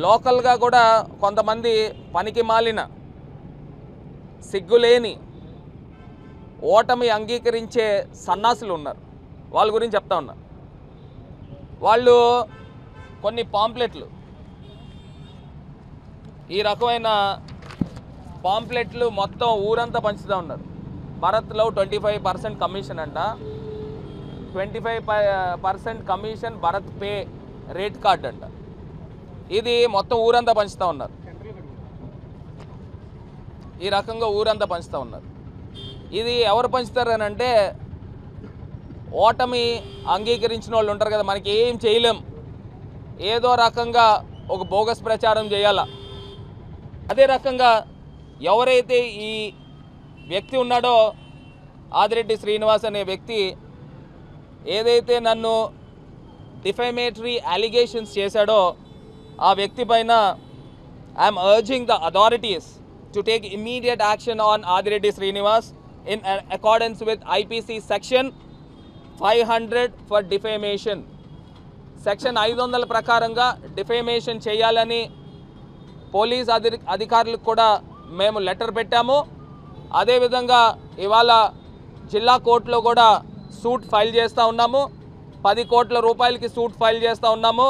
లోకల్గా కూడా కొంతమంది పనికి మాలిన సిగ్గులేని ఓటమి అంగీకరించే సన్నాసులు ఉన్నారు. వాళ్ళ గురించి చెప్తా ఉన్నా. వాళ్ళు కొన్ని పాంప్లెట్లు, ఈ రకమైన పాంప్లెట్లు మొత్తం ఊరంతా పంచుతూ ఉన్నారు. భరత్లో 25% కమిషన్ అంట, 25% commission Bharat pay rate card అంట. ఇది మొత్తం ఊరంతా పంచుతూ ఉన్నారు. ఈ రకంగా ఊరంతా పంచుతూ ఉన్నారు. ఇది ఎవరు పంచుతారని అంటే, ఓటమి అంగీకరించిన వాళ్ళు ఉంటారు కదా, మనకి ఏం చేయలేం, ఏదో రకంగా ఒక బోగస్ ప్రచారం చేయాలా. అదే రకంగా ఎవరైతే ఈ వ్యక్తి ఉన్నాడో, ఆదిరెడ్డి శ్రీనివాస్ అనే వ్యక్తి ఏదైతే నన్ను డిఫేమేటరీ అలిగేషన్స్ చేశాడో, ఆ వ్యక్తి పైన I'm urging the authorities to take immediate action on Adireddy Srinivas in accordance with IPC section 500 for defamation. Section 500 ప్రకారంగా డిఫేమేషన్ చేయాలని పోలీస్ అధికారులకు కూడా మేము లెటర్ పెట్టాము. అదేవిధంగా ఇవాళ జిల్లా కోర్టులో కూడా సూట్ ఫైల్ చేస్తూ ఉన్నాము. 10 కోట్ల రూపాయలకి సూట్ ఫైల్ చేస్తూ ఉన్నాము.